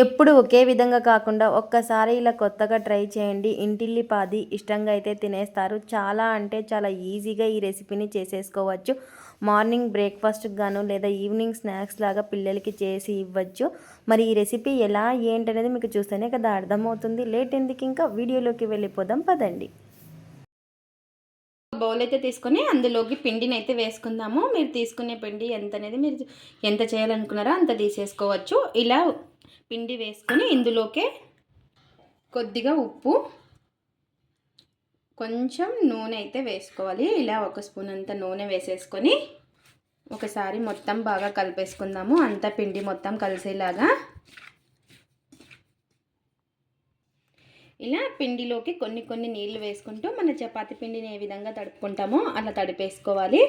ఎప్పుడు ఒకే విధంగా కాకుండా ఒక్కసారి ఇలా కొత్తగా ట్రై చేయండి. ఇంటిల్లిపాది ఇష్టంగా అయితే తినేస్తారు. చాలా అంటే చాలా ఈజీగా ఈ రెసిపీని చేసేసుకోవచ్చు. మార్నింగ్ బ్రేక్‌ఫాస్ట్‌కి గాను లేదా ఈవినింగ్ స్నాక్స్ లాగా పిల్లలకి చేసి ఇవ్వచ్చు. మరి ఈ రెసిపీ ఎలా ఏంటనేది మీకు చూస్తేనే కదా అర్థమవుతుంది. లేట్ ఎందుకింకా వీడియోలోకి వెళ్ళిపోదాం పదండి. బౌల్ అయితే తీసుకొని అందులోకి పిండినైతే వేసుకుందాము. మీరు తీసుకునే పిండి ఎంతనేది మీరు ఎంత చేయాలనుకున్నారో అంత తీసేసుకోవచ్చు. ఇలా పిండి వేసుకొని ఇందులోకే కొద్దిగా ఉప్పు, కొంచెం నూనె అయితే వేసుకోవాలి. ఇలా ఒక స్పూన్ అంత నూనె వేసేసుకొని ఒకసారి మొత్తం బాగా కలిపేసుకుందాము. అంతా పిండి మొత్తం కలిసేలాగా. ఇలా పిండిలోకి కొన్ని కొన్ని నీళ్లు వేసుకుంటూ మన చపాతీ పిండిని ఏ విధంగా తడుపుకుంటామో అలా తడిపేసుకోవాలి.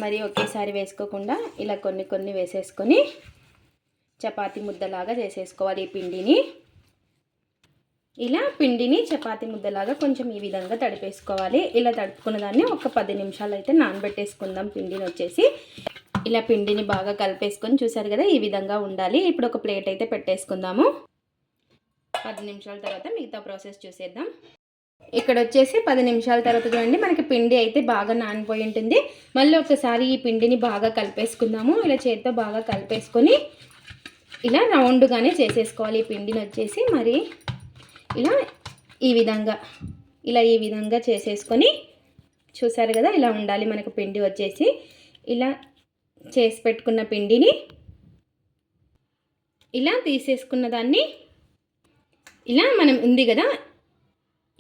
మరి ఒకేసారి వేసుకోకుండా ఇలా కొన్ని కొన్ని వేసేసుకొని చపాతీ ముద్దలాగా చేసేసుకోవాలి. ఈ పిండిని ఇలా పిండిని చపాతీ ముద్దలాగా కొంచెం ఈ విధంగా తడిపేసుకోవాలి. ఇలా తడుపుకున్న దాన్ని ఒక 10 నిమిషాలు అయితే నానబెట్టేసుకుందాం. పిండిని వచ్చేసి ఇలా పిండిని బాగా కలిపేసుకొని చూసారు కదా, ఈ విధంగా ఉండాలి. ఇప్పుడు ఒక ప్లేట్ అయితే పెట్టేసుకుందాము. 10 నిమిషాల తర్వాత మిగతా ప్రాసెస్ చూసేద్దాం. ఇక్కడ వచ్చేసి 10 నిమిషాల తర్వాత చూడండి, మనకి పిండి అయితే బాగా నానిపోయి ఉంటుంది. మళ్ళీ ఒకసారి ఈ పిండిని బాగా కలిపేసుకుందాము. ఇలా చేతితో బాగా కలిపేసుకొని ఇలా రౌండ్గానే చేసేసుకోవాలి. ఈ పిండిని వచ్చేసి మరి ఇలా ఈ విధంగా చేసేసుకొని చూసారు కదా, ఇలా ఉండాలి మనకు పిండి వచ్చేసి. ఇలా చేసి పెట్టుకున్న పిండిని ఇలా తీసేసుకున్న దాన్ని ఇలా మనం ఉంది కదా,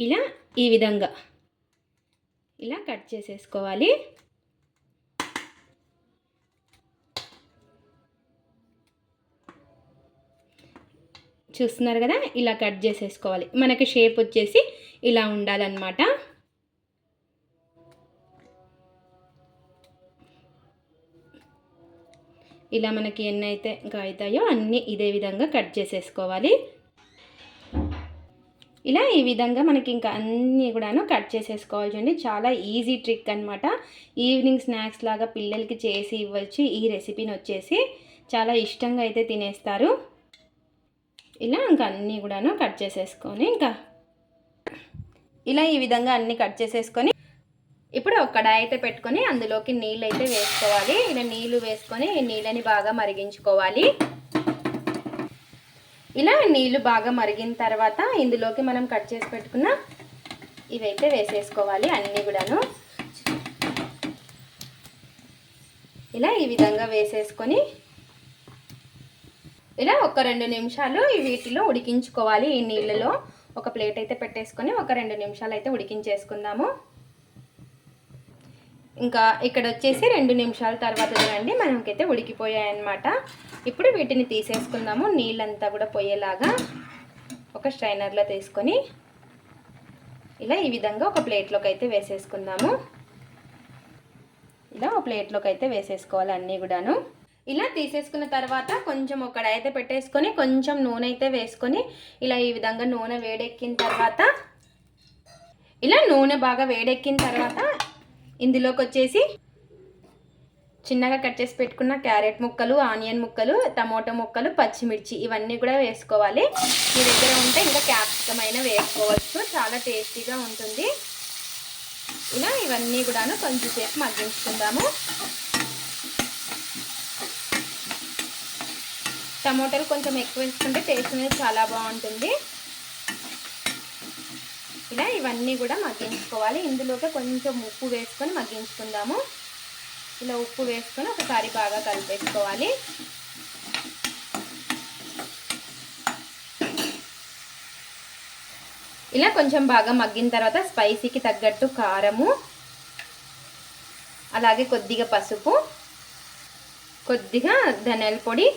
ఇలా ఈ విధంగా ఇలా కట్ చేసేసుకోవాలి. చూస్తున్నారు కదా, ఇలా కట్ చేసేసుకోవాలి. మనకి షేప్ వచ్చేసి ఇలా ఉండాలన్నమాట. ఇలా మనకి ఎన్నైతే అవుతాయో అన్నీ ఇదే విధంగా కట్ చేసేసుకోవాలి. ఇలా ఈ విధంగా మనకి ఇంకా అన్నీ కూడాను కట్ చేసేసుకోవాలి. చూడండి, చాలా ఈజీ ట్రిక్ అనమాట. ఈవినింగ్ స్నాక్స్ లాగా పిల్లలకి చేసి ఇవ్వచ్చు. ఈ రెసిపీని వచ్చేసి చాలా ఇష్టంగా అయితే తినేస్తారు. ఇలా ఇంకా అన్నీ కూడాను కట్ చేసేసుకొని ఇలా ఈ విధంగా అన్నీ కట్ చేసేసుకొని ఇప్పుడు ఒక కడాయి అయితే పెట్టుకొని అందులోకి నీళ్ళు అయితే వేసుకోవాలి. ఇలా నీళ్ళు వేసుకొని ఈ నీళ్ళని బాగా మరిగించుకోవాలి. ఇలా నీళ్ళు బాగా మరిగిన తర్వాత ఇందులోకి మనం కట్ చేసి పెట్టుకున్న ఇవైతే వేసేసుకోవాలి. అన్నీ కూడాను ఇలా ఈ విధంగా వేసేసుకొని ఇలా ఒక 2 నిమిషాలు వీటిలో ఉడికించుకోవాలి. ఈ నీళ్ళలో ఒక ప్లేట్ అయితే పెట్టేసుకొని ఒక 2 నిమిషాలు అయితే ఉడికించేసుకుందాము. ఇంకా ఇక్కడ వచ్చేసి 2 నిమిషాల తర్వాత చూడండి, మనకైతే ఉడికిపోయాయన్నమాట. ఇప్పుడు వీటిని తీసేసుకుందాము. నీళ్ళంతా కూడా పోయేలాగా ఒక స్ట్రైనర్లో తీసుకొని ఇలా ఈ విధంగా ఒక ప్లేట్లోకి అయితే వేసేసుకుందాము. ఇలా ఒక ప్లేట్లోకి అయితే వేసేసుకోవాలి అన్నీ కూడాను. ఇలా తీసేసుకున్న తర్వాత కొంచెం ఒక కడాయి అయితే పెట్టేసుకొని కొంచెం నూనె అయితే వేసుకొని ఇలా ఈ విధంగా నూనె వేడెక్కిన తర్వాత ఇలా నూనె బాగా వేడెక్కిన తర్వాత ఇందులోకి వచ్చేసి చిన్నగా కట్ చేసి పెట్టుకున్న క్యారెట్ ముక్కలు, ఆనియన్ ముక్కలు, టమోటా ముక్కలు, పచ్చిమిర్చి ఇవన్నీ కూడా వేసుకోవాలి. మీ దగ్గర ఉంటే ఇంకా క్యాప్సికమ్ అయినా వేసుకోవచ్చు, చాలా టేస్టీగా ఉంటుంది. ఇలా ఇవన్నీ కూడాను కొంచెంసేపు మగ్గించుకుందాము. టమోటాలు కొంచెం ఎక్కువ వేసుకుంటే టేస్ట్ అనేది చాలా బాగుంటుంది. ఇలా ఇవన్నీ కూడా మగ్గించుకోవాలి. ఇందులోకి కొంచెం ఉప్పు వేసుకొని మగ్గించుకుందాము. ఇలా ఉప్పు వేసుకొని ఒకసారి బాగా కలిపేసుకోవాలి. ఇలా కొంచెం బాగా మగ్గిన తర్వాత స్పైసీకి తగ్గట్టు కారము, అలాగే కొద్దిగా పసుపు, కొద్దిగా ధనియాల పొడి,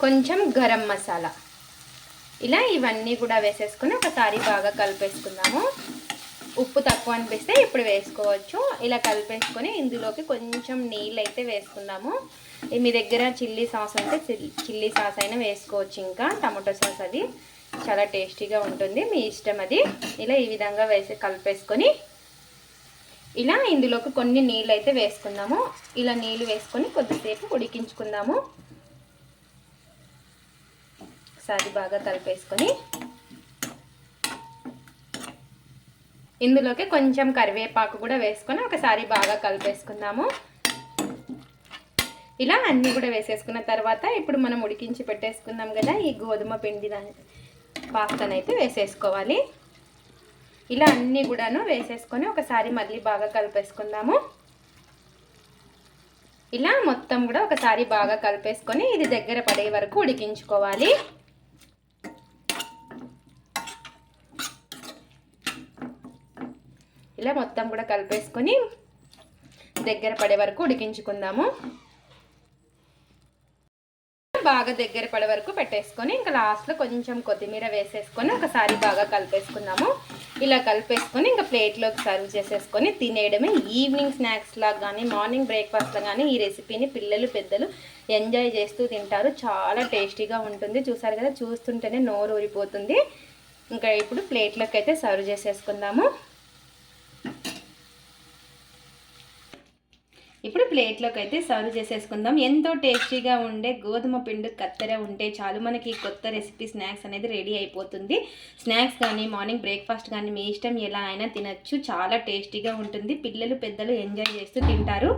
కొంచెం గరం మసాలా, ఇలా ఇవన్నీ కూడా వేసేసుకొని ఒకసారి బాగా కలిపేసుకుందాము. ఉప్పు తక్కువ అనిపిస్తే ఇప్పుడు వేసుకోవచ్చు. ఇలా కలిపేసుకొని ఇందులోకి కొంచెం నీళ్ళు అయితే వేసుకుందాము. మీ దగ్గర చిల్లీ సాస్ అంటే చిల్లీ సాస్ అయినా వేసుకోవచ్చు, ఇంకా టమాటో సాస్ అది చాలా టేస్టీగా ఉంటుంది, మీ ఇష్టం అది. ఇలా ఈ విధంగా కలిపేసుకొని ఇలా ఇందులోకి కొన్ని నీళ్ళు అయితే వేసుకుందాము. ఇలా నీళ్ళు వేసుకొని కొద్దిసేపు ఉడికించుకుందాము. ఒకసారి బాగా కలిపేసుకొని ఇందులోకి కొంచెం కరివేపాకు కూడా వేసుకొని ఒకసారి బాగా కలిపేసుకుందాము. ఇలా అన్నీ కూడా వేసేసుకున్న తర్వాత ఇప్పుడు మనం ఉడికించి పెట్టేసుకున్నాం కదా ఈ గోధుమ పిండి పాస్తానైతే వేసేసుకోవాలి. ఇలా అన్నీ కూడాను వేసేసుకొని ఒకసారి మళ్ళీ బాగా కలిపేసుకుందాము. ఇలా మొత్తం కూడా ఒకసారి బాగా కలిపేసుకొని ఇది దగ్గర పడే వరకు ఉడికించుకోవాలి. ఇలా మొత్తం కూడా కలిపేసుకొని దగ్గర పడే వరకు ఉడికించుకుందాము. బాగా దగ్గర పడే వరకు పెట్టేసుకొని ఇంకా లాస్ట్లో కొంచెం కొత్తిమీర వేసేసుకొని ఒకసారి బాగా కలిపేసుకుందాము. ఇలా కలిపేసుకొని ఇంకా ప్లేట్లోకి సర్వ్ చేసేసుకొని తినేయడమే. ఈవినింగ్ స్నాక్స్ లాగా కానీ మార్నింగ్ బ్రేక్ఫాస్ట్లో కానీ ఈ రెసిపీని పిల్లలు పెద్దలు ఎంజాయ్ చేస్తూ తింటారు. చాలా టేస్టీగా ఉంటుంది. చూసారు కదా, చూస్తుంటేనే నోరు ఊరిపోతుంది. ఇంకా ఇప్పుడు ప్లేట్లోకి అయితే సర్వ్ చేసేసుకుందాము. ఇప్పుడు ప్లేట్లోకి అయితే సర్వ్ చేసేసుకుందాం. ఎంతో టేస్టీగా ఉండే గోధుమ పిండి కత్తెర ఉంటే చాలు మనకి కొత్త రెసిపీ స్నాక్స్ అనేది రెడీ అయిపోతుంది. స్నాక్స్ కానీ మార్నింగ్ బ్రేక్ఫాస్ట్ కానీ మీ ఇష్టం ఎలా అయినా తినచ్చు. చాలా టేస్టీగా ఉంటుంది. పిల్లలు పెద్దలు ఎంజాయ్ చేస్తూ తింటారు.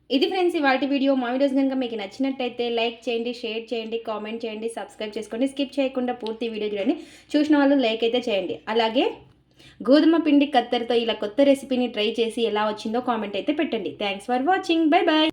ఇది ఫ్రెండ్స్ ఇవాల్టి వీడియో. మా వీడియోస్ కనుక మీకు నచ్చినట్టయితే లైక్ చేయండి, షేర్ చేయండి, కామెంట్ చేయండి, సబ్స్క్రైబ్ చేసుకోండి. స్కిప్ చేయకుండా పూర్తి వీడియో చూడండి. చూసిన వాళ్ళు లైక్ అయితే చేయండి. అలాగే గోధుమ పిండి కత్తెరతో ఇలా కొత్త రెసిపీని ట్రై చేసి ఎలా వచ్చిందో కామెంట్ అయితే పెట్టండి. Thanks for watching. Bye bye.